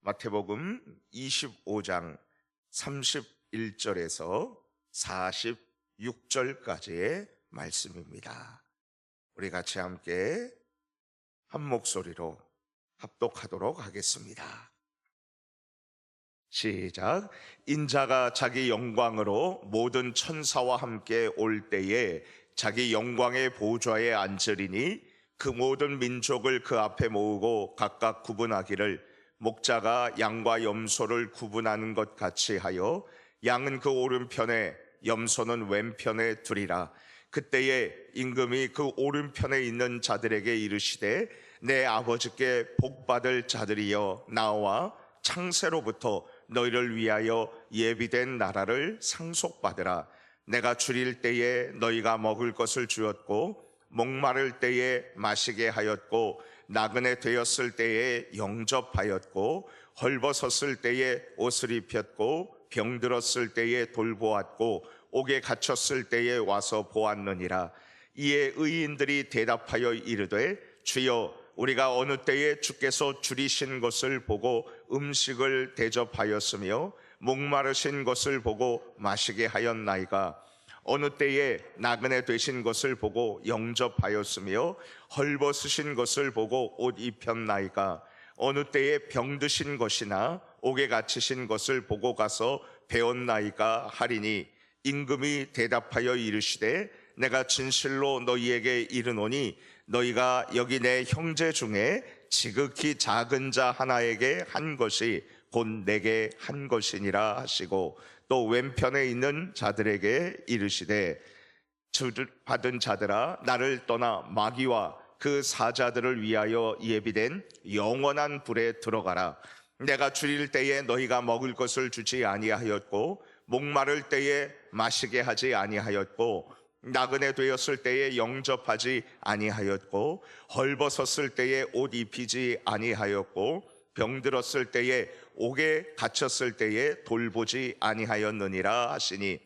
마태복음 25장 31절에서 46절까지의 말씀입니다. 우리 같이 함께 한 목소리로 합독하도록 하겠습니다. 시작. 인자가 자기 영광으로 모든 천사와 함께 올 때에 자기 영광의 보좌에 앉으리니 그 모든 민족을 그 앞에 모으고 각각 구분하기를 목자가 양과 염소를 구분하는 것 같이 하여 양은 그 오른편에 염소는 왼편에 두리라. 그때에 임금이 그 오른편에 있는 자들에게 이르시되 내 아버지께 복받을 자들이여 나와 창세로부터 너희를 위하여 예비된 나라를 상속받으라. 내가 줄일 때에 너희가 먹을 것을 주었고 목마를 때에 마시게 하였고 나그네 되었을 때에 영접하였고 헐벗었을 때에 옷을 입혔고 병들었을 때에 돌보았고 옥에 갇혔을 때에 와서 보았느니라. 이에 의인들이 대답하여 이르되 주여 우리가 어느 때에 주께서 줄이신 것을 보고 음식을 대접하였으며 목마르신 것을 보고 마시게 하였나이까? 어느 때에 나그네 되신 것을 보고 영접하였으며 헐벗으신 것을 보고 옷 입혔나이까? 어느 때에 병드신 것이나 옥에 갇히신 것을 보고 가서 배웠나이까 하리니 임금이 대답하여 이르시되 내가 진실로 너희에게 이르노니 너희가 여기 내 형제 중에 지극히 작은 자 하나에게 한 것이 곧 내게 한 것이니라 하시고 또 왼편에 있는 자들에게 이르시되 받은 자들아 나를 떠나 마귀와 그 사자들을 위하여 예비된 영원한 불에 들어가라. 내가 줄일 때에 너희가 먹을 것을 주지 아니하였고 목마를 때에 마시게 하지 아니하였고 나그네 되었을 때에 영접하지 아니하였고 헐벗었을 때에 옷 입히지 아니하였고 병들었을 때에 옥에 갇혔을 때에 돌보지 아니하였느니라 하시니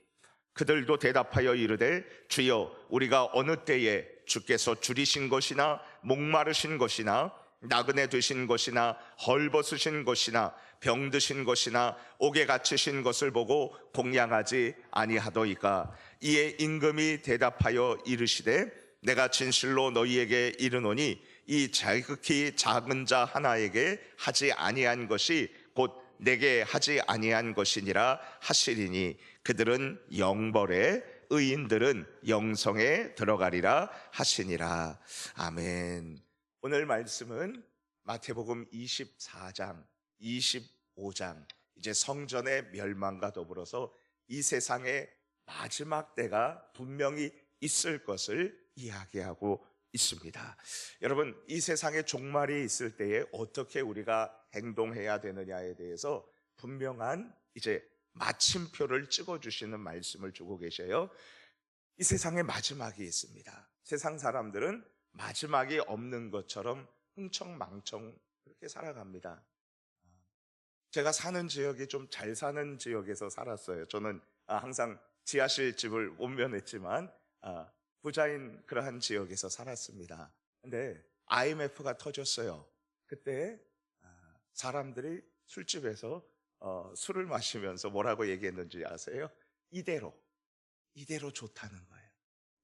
그들도 대답하여 이르되 주여 우리가 어느 때에 주께서 줄이신 것이나 목마르신 것이나 나그네 되신 것이나 헐벗으신 것이나 병드신 것이나 옥에 갇히신 것을 보고 공양하지 아니하더이까? 이에 임금이 대답하여 이르시되 내가 진실로 너희에게 이르노니 이 지극히 작은 자 하나에게 하지 아니한 것이 곧 내게 하지 아니한 것이니라 하시리니 그들은 영벌에 의인들은 영성에 들어가리라 하시니라. 아멘. 오늘 말씀은 마태복음 24장, 25장, 이제 성전의 멸망과 더불어서 이 세상의 마지막 때가 분명히 있을 것을 이야기하고 있습니다. 여러분, 이 세상에 종말이 있을 때에 어떻게 우리가 행동해야 되느냐에 대해서 분명한 이제 마침표를 찍어주시는 말씀을 주고 계셔요. 이 세상에 마지막이 있습니다. 세상 사람들은 마지막이 없는 것처럼 흥청망청 그렇게 살아갑니다. 제가 사는 지역이 좀 잘 사는 지역에서 살았어요. 저는 항상 지하실 집을 원면했지만 부자인 그러한 지역에서 살았습니다. 근데 IMF가 터졌어요. 그때 사람들이 술집에서 술을 마시면서 뭐라고 얘기했는지 아세요? 이대로 좋다는 거예요.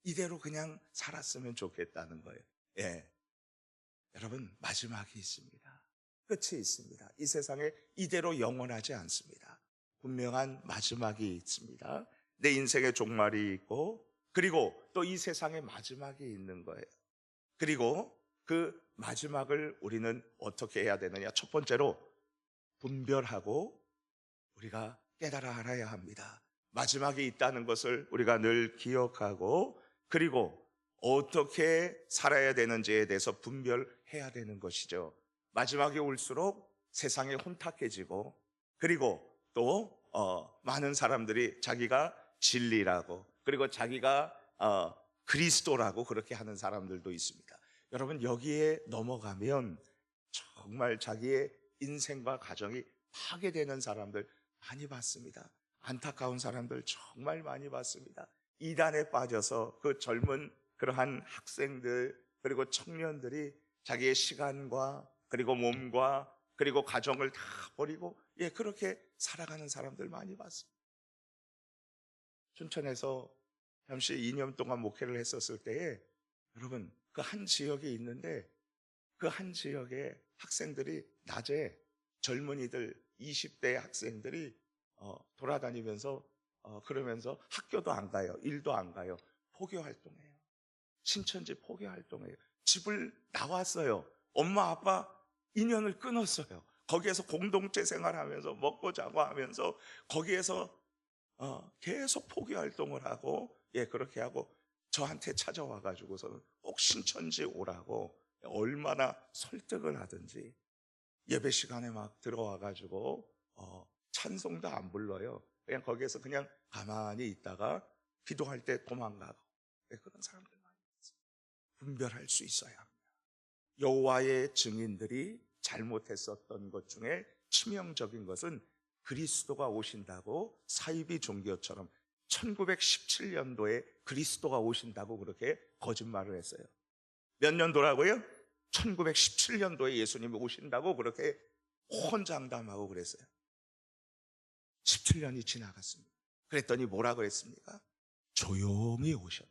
이대로 그냥 살았으면 좋겠다는 거예요. 예. 여러분, 마지막이 있습니다. 끝이 있습니다. 이 세상에 이대로 영원하지 않습니다. 분명한 마지막이 있습니다. 내 인생의 종말이 있고 그리고 또 이 세상에 마지막이 있는 거예요. 그리고 그 마지막을 우리는 어떻게 해야 되느냐? 첫 번째로 분별하고 우리가 깨달아 알아야 합니다. 마지막이 있다는 것을 우리가 늘 기억하고 그리고 어떻게 살아야 되는지에 대해서 분별해야 되는 것이죠. 마지막이 올수록 세상에 혼탁해지고 그리고 또 많은 사람들이 자기가 진리라고 그리고 자기가 그리스도라고 그렇게 하는 사람들도 있습니다. 여러분, 여기에 넘어가면 정말 자기의 인생과 가정이 파괴되는 사람들 많이 봤습니다. 안타까운 사람들 정말 많이 봤습니다. 이단에 빠져서 그 젊은 그러한 학생들 그리고 청년들이 자기의 시간과 그리고 몸과 그리고 가정을 다 버리고 그렇게 살아가는 사람들 많이 봤습니다. 춘천에서 잠시 2년 동안 목회를 했었을 때에 여러분 그 한 지역에 있는데 그 한 지역에 학생들이 낮에 젊은이들 20대 학생들이 돌아다니면서 그러면서 학교도 안 가요. 일도 안 가요. 포교 활동해요. 신천지 포교 활동해요. 집을 나왔어요. 엄마 아빠 인연을 끊었어요. 거기에서 공동체 생활하면서 먹고 자고 하면서 거기에서 계속 포교 활동을 하고 그렇게 하고 저한테 찾아와 가지고서는 꼭 신천지 오라고 얼마나 설득을 하든지 예배 시간에 막 들어와 가지고 찬송도 안 불러요. 그냥 거기에서 그냥 가만히 있다가 기도할 때 도망가고 그런 사람들 많이 있어요. 분별할 수 있어야 합니다. 여호와의 증인들이 잘못했었던 것 중에 치명적인 것은 그리스도가 오신다고 사이비 종교처럼 1917년도에 그리스도가 오신다고 그렇게 거짓말을 했어요. 몇 년도라고요? 1917년도에 예수님이 오신다고 그렇게 혼장담하고 그랬어요. 17년이 지나갔습니다. 그랬더니 뭐라 그랬습니까? 조용히 오셨네.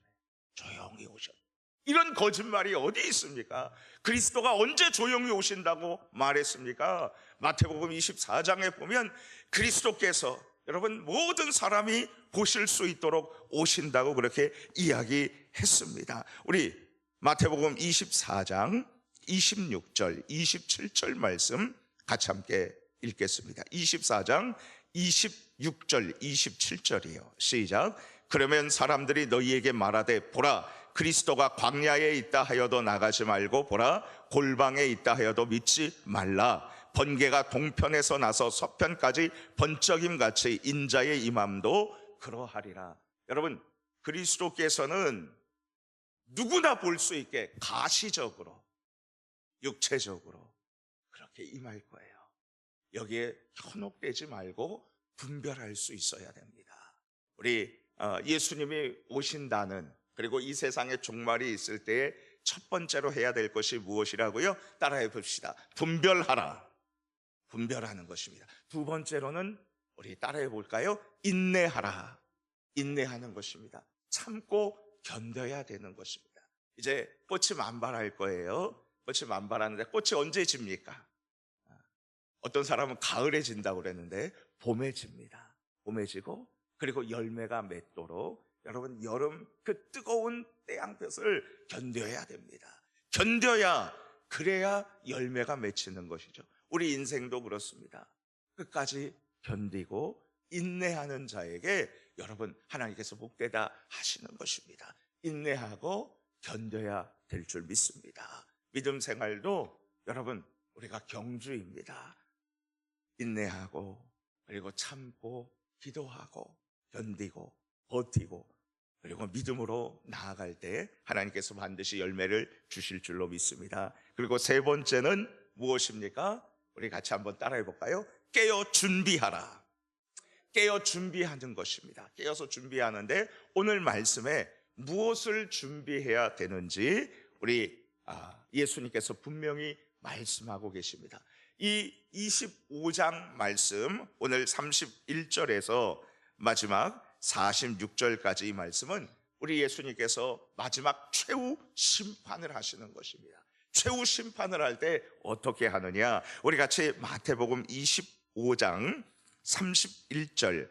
조용히 오셨네. 이런 거짓말이 어디 있습니까? 그리스도가 언제 조용히 오신다고 말했습니까? 마태복음 24장에 보면 그리스도께서 여러분 모든 사람이 보실 수 있도록 오신다고 그렇게 이야기했습니다. 우리 마태복음 24장 26절, 27절 말씀 같이 함께 읽겠습니다. 24장 26절, 27절이요. 시작. 그러면 사람들이 너희에게 말하되 보라 그리스도가 광야에 있다 하여도 나가지 말고 보라 골방에 있다 하여도 믿지 말라. 번개가 동편에서 나서 서편까지 번쩍임같이 인자의 임함도 그러하리라. 여러분 그리스도께서는 누구나 볼 수 있게 가시적으로 육체적으로 그렇게 임할 거예요. 여기에 현혹되지 말고 분별할 수 있어야 됩니다. 우리 예수님이 오신다는 그리고 이 세상에 종말이 있을 때에 첫 번째로 해야 될 것이 무엇이라고요? 따라해 봅시다. 분별하라. 분별하는 것입니다. 두 번째로는 우리 따라해 볼까요? 인내하라. 인내하는 것입니다. 참고 견뎌야 되는 것입니다. 이제 꽃이 만발할 거예요. 꽃이 만발하는데 꽃이 언제 집니까? 어떤 사람은 가을에 진다고 그랬는데 봄에 집니다. 봄에 지고 그리고 열매가 맺도록 여러분 여름 그 뜨거운 태양볕을 견뎌야 됩니다. 견뎌야 그래야 열매가 맺히는 것이죠. 우리 인생도 그렇습니다. 끝까지 견디고 인내하는 자에게 여러분 하나님께서 복되다 하시는 것입니다. 인내하고 견뎌야 될 줄 믿습니다. 믿음 생활도 여러분 우리가 경주입니다. 인내하고 그리고 참고 기도하고 견디고 버티고 그리고 믿음으로 나아갈 때 하나님께서 반드시 열매를 주실 줄로 믿습니다. 그리고 세 번째는 무엇입니까? 우리 같이 한번 따라해 볼까요? 깨어 준비하라. 깨어 준비하는 것입니다. 깨어서 준비하는데 오늘 말씀에 무엇을 준비해야 되는지 우리 예수님께서 분명히 말씀하고 계십니다. 이 25장 말씀 오늘 31절에서 마지막 46절까지 이 말씀은 우리 예수님께서 마지막 최후 심판을 하시는 것입니다. 최후 심판을 할 때 어떻게 하느냐? 우리 같이 마태복음 25장 31절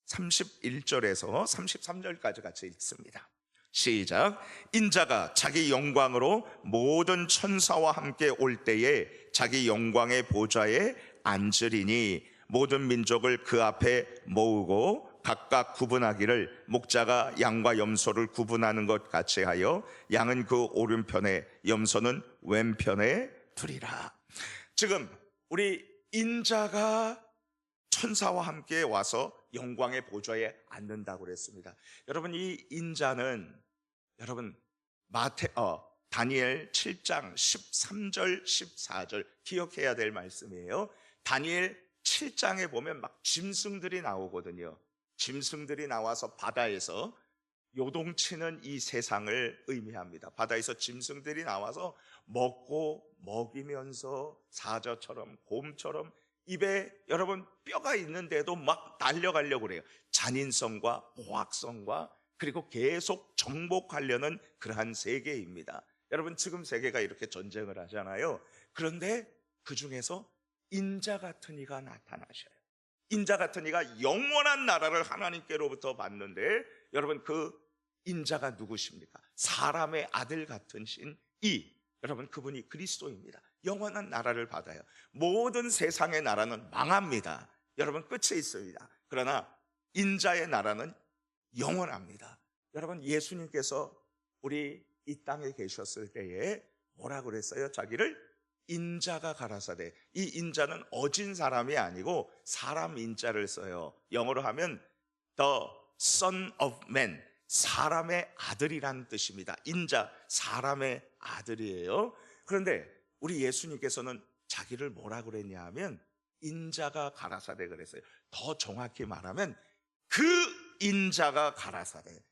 31절에서 33절까지 같이 읽습니다. 시작. 인자가 자기 영광으로 모든 천사와 함께 올 때에 자기 영광의 보좌에 앉으리니 모든 민족을 그 앞에 모으고 각각 구분하기를 목자가 양과 염소를 구분하는 것 같이 하여 양은 그 오른편에 염소는 왼편에 두리라. 지금 우리 인자가 천사와 함께 와서 영광의 보좌에 앉는다고 그랬습니다. 여러분 이 인자는 여러분 다니엘 7장 13절 14절 기억해야 될 말씀이에요. 다니엘 7장에 보면 막 짐승들이 나오거든요. 짐승들이 나와서 바다에서 요동치는 이 세상을 의미합니다. 바다에서 짐승들이 나와서 먹고 먹이면서 사자처럼 곰처럼 입에 여러분 뼈가 있는데도 막 달려가려고 그래요. 잔인성과 포악성과 그리고 계속 정복하려는 그러한 세계입니다. 여러분 지금 세계가 이렇게 전쟁을 하잖아요. 그런데 그 중에서 인자 같은 이가 나타나셔요. 인자 같은 이가 영원한 나라를 하나님께로부터 받는데, 여러분 그 인자가 누구십니까? 사람의 아들 같은 신 이, 여러분 그분이 그리스도입니다. 영원한 나라를 받아요. 모든 세상의 나라는 망합니다. 여러분 끝에 있습니다. 그러나 인자의 나라는 영원합니다. 여러분 예수님께서 우리 이 땅에 계셨을 때에 뭐라고 그랬어요? 자기를 인자가 가라사대. 이 인자는 어진 사람이 아니고 사람 인자를 써요. 영어로 하면 The Son of Man, 사람의 아들이란 뜻입니다. 인자, 사람의 아들이에요. 그런데 우리 예수님께서는 자기를 뭐라 그랬냐 하면 인자가 가라사대 그랬어요. 더 정확히 말하면 그 인자가 가라사대.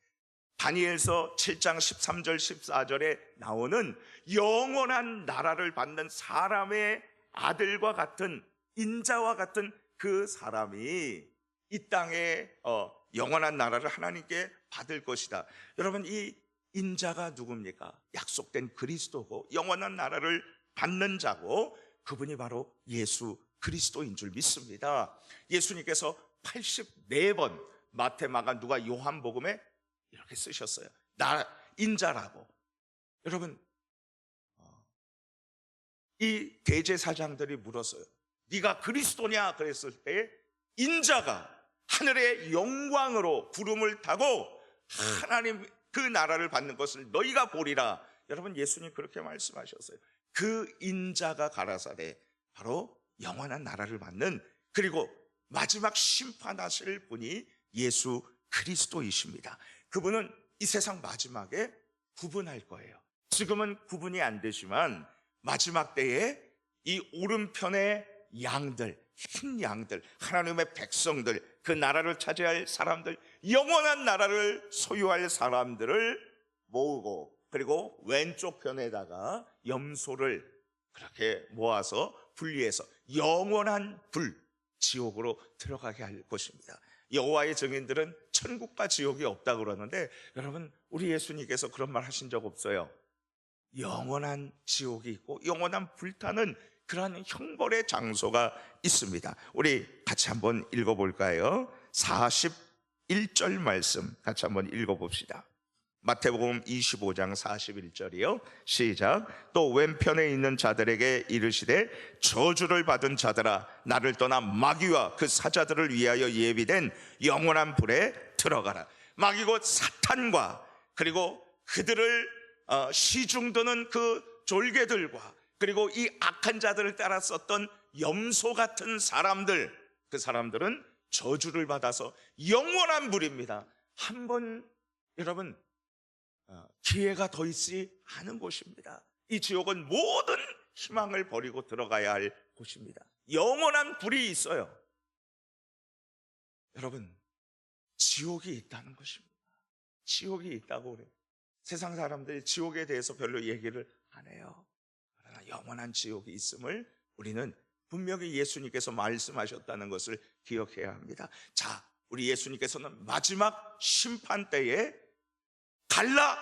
다니엘서 7장 13절 14절에 나오는 영원한 나라를 받는 사람의 아들과 같은 인자와 같은 그 사람이 이 땅에 영원한 나라를 하나님께 받을 것이다. 여러분 이 인자가 누굽니까? 약속된 그리스도고 영원한 나라를 받는 자고 그분이 바로 예수 그리스도인 줄 믿습니다. 예수님께서 84번 마태, 마가, 누가, 요한복음에 이렇게 쓰셨어요. 나 인자라고. 여러분 이 대제사장들이 물었어요. 네가 그리스도냐? 그랬을 때 인자가 하늘의 영광으로 구름을 타고 하나님 그 나라를 받는 것을 너희가 보리라. 여러분 예수님 그렇게 말씀하셨어요. 그 인자가 가라사대 바로 영원한 나라를 받는, 그리고 마지막 심판하실 분이 예수 그리스도이십니다. 그분은 이 세상 마지막에 구분할 거예요. 지금은 구분이 안 되지만 마지막 때에 이 오른편의 양들, 흰 양들, 하나님의 백성들, 그 나라를 차지할 사람들, 영원한 나라를 소유할 사람들을 모으고, 그리고 왼쪽 편에다가 염소를 그렇게 모아서 분리해서 영원한 불, 지옥으로 들어가게 할 것입니다. 여호와의 증인들은 천국과 지옥이 없다고 그러는데, 여러분 우리 예수님께서 그런 말 하신 적 없어요. 영원한 지옥이 있고 영원한 불타는 그러한 형벌의 장소가 있습니다. 우리 같이 한번 읽어볼까요? 41절 말씀 같이 한번 읽어봅시다. 마태복음 25장 41절이요 시작. 또 왼편에 있는 자들에게 이르시되 저주를 받은 자들아, 나를 떠나 마귀와 그 사자들을 위하여 예비된 영원한 불에 들어가라. 마귀 곧 사탄과 그리고 그들을 시중드는 그 졸개들과 그리고 이 악한 자들을 따라 썼던 염소 같은 사람들, 그 사람들은 저주를 받아서 영원한 불입니다. 한번 여러분 기회가 더 있지 않은 곳입니다. 이 지옥은 모든 희망을 버리고 들어가야 할 곳입니다. 영원한 불이 있어요. 여러분 지옥이 있다는 것입니다. 지옥이 있다고 그래요. 세상 사람들이 지옥에 대해서 별로 얘기를 안 해요. 그러나 영원한 지옥이 있음을 우리는 분명히 예수님께서 말씀하셨다는 것을 기억해야 합니다. 자, 우리 예수님께서는 마지막 심판 때에 갈라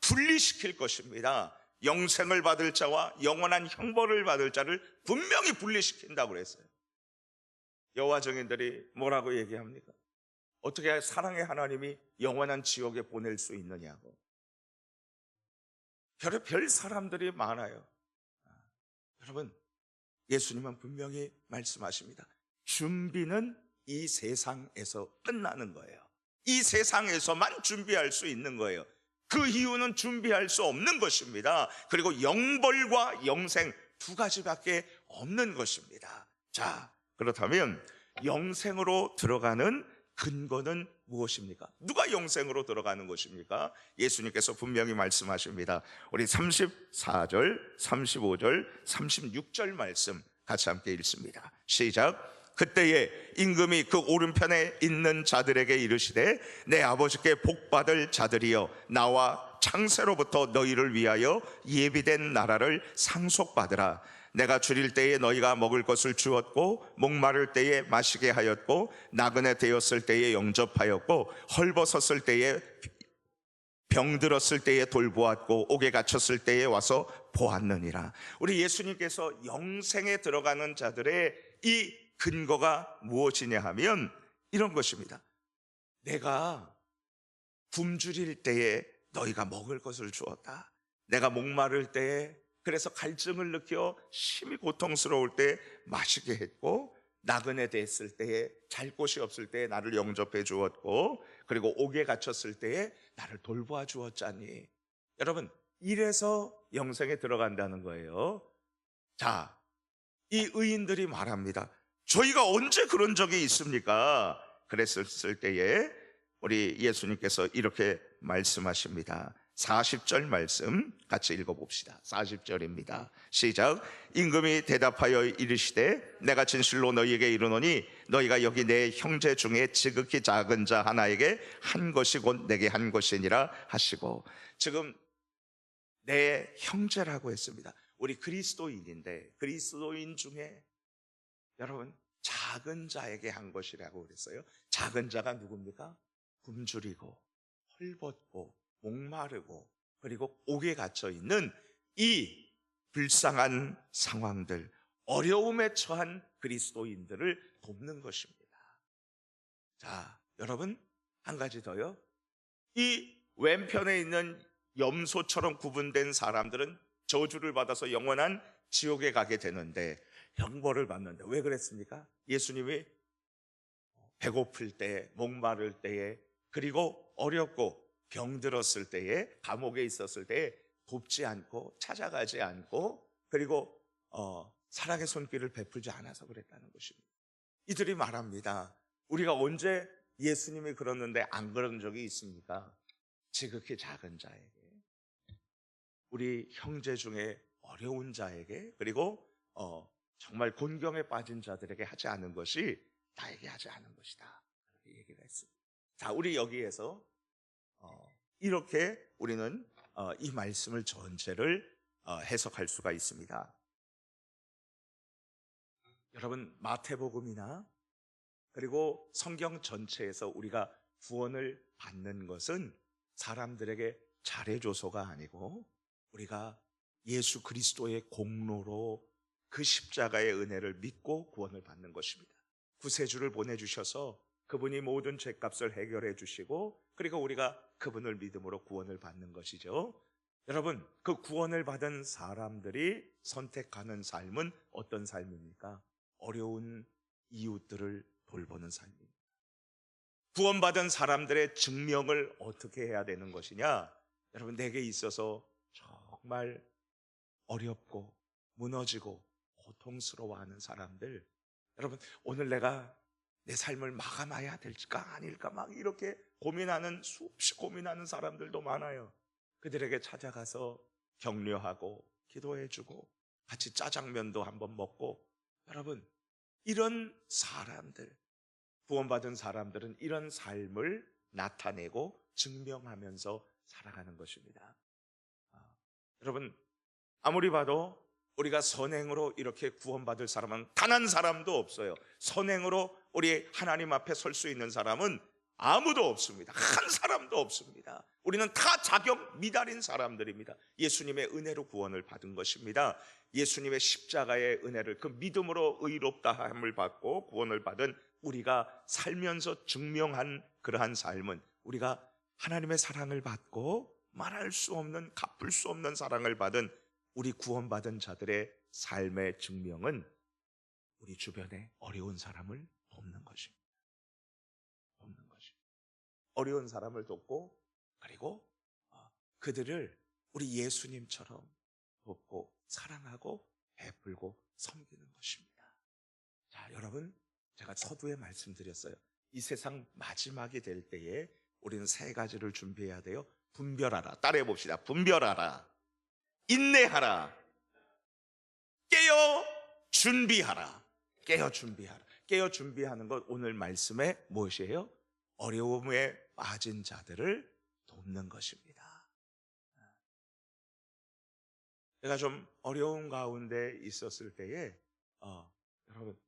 분리시킬 것입니다. 영생을 받을 자와 영원한 형벌을 받을 자를 분명히 분리시킨다고 그랬어요. 여호와 증인들이 뭐라고 얘기합니까? 어떻게 사랑의 하나님이 영원한 지옥에 보낼 수 있느냐고. 별 사람들이 많아요. 여러분 예수님은 분명히 말씀하십니다. 준비는 이 세상에서 끝나는 거예요. 이 세상에서만 준비할 수 있는 거예요. 그 이유는 준비할 수 없는 것입니다. 그리고 영벌과 영생 두 가지밖에 없는 것입니다. 자, 그렇다면 영생으로 들어가는 근거는 무엇입니까? 누가 영생으로 들어가는 것입니까? 예수님께서 분명히 말씀하십니다. 우리 34절, 35절, 36절 말씀 같이 함께 읽습니다. 시작. 그때에 임금이 그 오른편에 있는 자들에게 이르시되 내 아버지께 복받을 자들이여 나와 창세로부터 너희를 위하여 예비된 나라를 상속받으라. 내가 줄일 때에 너희가 먹을 것을 주었고 목마를 때에 마시게 하였고 나그네 되었을 때에 영접하였고 헐벗었을 때에 병들었을 때에 돌보았고 옥에 갇혔을 때에 와서 보았느니라. 우리 예수님께서 영생에 들어가는 자들의 이 근거가 무엇이냐 하면 이런 것입니다. 내가 굶주릴 때에 너희가 먹을 것을 주었다. 내가 목마를 때에 그래서 갈증을 느껴 심히 고통스러울 때 마시게 했고 나그네 됐을 때에 잘 곳이 없을 때에 나를 영접해 주었고 그리고 옥에 갇혔을 때에 나를 돌보아 주었자니. 여러분, 이래서 영생에 들어간다는 거예요. 자, 이 의인들이 말합니다. 저희가 언제 그런 적이 있습니까? 그랬을 때에 우리 예수님께서 이렇게 말씀하십니다. 40절 말씀 같이 읽어봅시다. 40절입니다. 시작. 임금이 대답하여 이르시되 내가 진실로 너희에게 이르노니 너희가 여기 내 형제 중에 지극히 작은 자 하나에게 한 것이 곧 내게 한 것이니라 하시고, 지금 내 형제라고 했습니다. 우리 그리스도인인데 그리스도인 중에 여러분 작은 자에게 한 것이라고 그랬어요. 작은 자가 누굽니까? 굶주리고 헐벗고 목마르고 그리고 옥에 갇혀 있는 이 불쌍한 상황들, 어려움에 처한 그리스도인들을 돕는 것입니다. 자, 여러분 한 가지 더요. 이 왼편에 있는 염소처럼 구분된 사람들은 저주를 받아서 영원한 지옥에 가게 되는데 형벌을 받는데 왜 그랬습니까? 예수님이 배고플 때, 목마를 때에 그리고 어렵고 병들었을 때에 감옥에 있었을 때에 돕지 않고 찾아가지 않고 그리고 사랑의 손길을 베풀지 않아서 그랬다는 것입니다. 이들이 말합니다. 우리가 언제 예수님이 그러는데 안 그런 적이 있습니까? 지극히 작은 자에게, 우리 형제 중에 어려운 자에게 그리고 정말 곤경에 빠진 자들에게 하지 않은 것이 나에게 하지 않은 것이다, 이렇게 얘기가 했습니다. 자, 우리 여기에서 이렇게 우리는 이 말씀을 전체를 해석할 수가 있습니다. 여러분, 마태복음이나 그리고 성경 전체에서 우리가 구원을 받는 것은 사람들에게 잘해줘서가 아니고 우리가 예수 그리스도의 공로로 그 십자가의 은혜를 믿고 구원을 받는 것입니다. 구세주를 보내주셔서 그분이 모든 죄값을 해결해 주시고 그리고 우리가 그분을 믿음으로 구원을 받는 것이죠. 여러분, 그 구원을 받은 사람들이 선택하는 삶은 어떤 삶입니까? 어려운 이웃들을 돌보는 삶입니다. 구원받은 사람들의 증명을 어떻게 해야 되는 것이냐? 여러분, 내게 있어서 정말 어렵고 무너지고 고통스러워하는 사람들, 여러분, 오늘 내가 내 삶을 마감해야 될까 아닐까 막 이렇게 고민하는, 수없이 고민하는 사람들도 많아요. 그들에게 찾아가서 격려하고 기도해주고 같이 짜장면도 한번 먹고, 여러분, 이런 사람들, 구원받은 사람들은 이런 삶을 나타내고 증명하면서 살아가는 것입니다. 여러분, 아무리 봐도 우리가 선행으로 이렇게 구원받을 사람은 단 한 사람도 없어요. 선행으로 우리 하나님 앞에 설 수 있는 사람은 아무도 없습니다. 한 사람도 없습니다. 우리는 다 자격 미달인 사람들입니다. 예수님의 은혜로 구원을 받은 것입니다. 예수님의 십자가의 은혜를, 그 믿음으로 의롭다 함을 받고 구원을 받은 우리가 살면서 증명한 그러한 삶은, 우리가 하나님의 사랑을 받고 말할 수 없는, 갚을 수 없는 사랑을 받은 우리 구원받은 자들의 삶의 증명은 우리 주변에 어려운 사람을 돕는 것입니다. 돕는 것입니다. 어려운 사람을 돕고 그리고 그들을 우리 예수님처럼 돕고 사랑하고 베풀고 섬기는 것입니다. 자, 여러분, 제가 서두에 말씀드렸어요. 이 세상 마지막이 될 때에 우리는 세 가지를 준비해야 돼요. 분별하라. 따라해 봅시다. 분별하라. 인내하라. 깨어 준비하라. 깨어 준비하라. 깨어 준비하는 것, 오늘 말씀의 무엇이에요? 어려움에 빠진 자들을 돕는 것입니다. 제가 좀 어려운 가운데 있었을 때에 여러분,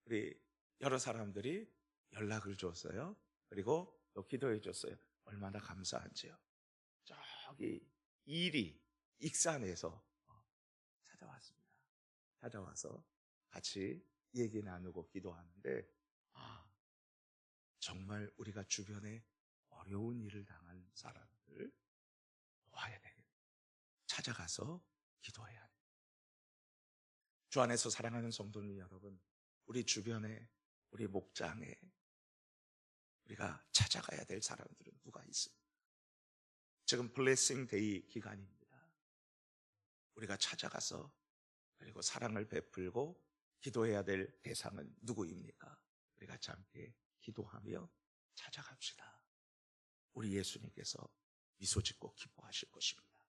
우리 여러 사람들이 연락을 줬어요. 그리고 또 기도해 줬어요. 얼마나 감사한지요. 저기 이리 익산에서 찾아왔습니다. 찾아와서 같이 얘기 나누고 기도하는데, 정말 우리가 주변에 어려운 일을 당한 사람들 도와야 되겠다. 찾아가서 기도해야 돼. 주 안에서 사랑하는 성도님 여러분, 우리 주변에, 우리 목장에 우리가 찾아가야 될 사람들은 누가 있습니까? 지금 블레싱 데이 기간입니다. 우리가 찾아가서 그리고 사랑을 베풀고 기도해야 될 대상은 누구입니까? 우리가 함께 기도하며 찾아갑시다. 우리 예수님께서 미소 짓고 기뻐하실 것입니다.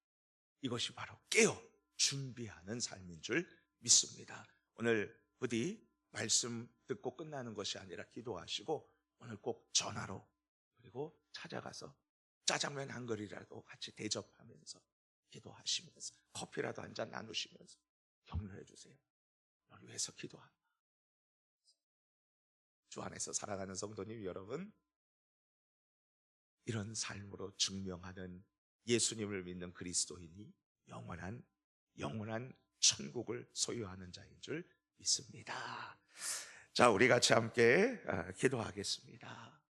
이것이 바로 깨어 준비하는 삶인 줄 믿습니다. 오늘 부디 말씀 듣고 끝나는 것이 아니라 기도하시고 오늘 꼭 전화로 그리고 찾아가서 짜장면 한 그릇이라도 같이 대접하면서 기도하시면서 커피라도 한 잔 나누시면서 격려해 주세요. 너를 위해서 기도한다. 주 안에서 살아가는 성도님 여러분, 이런 삶으로 증명하는 예수님을 믿는 그리스도인이 영원한 천국을 소유하는 자인 줄 믿습니다. 자, 우리 같이 함께 기도하겠습니다.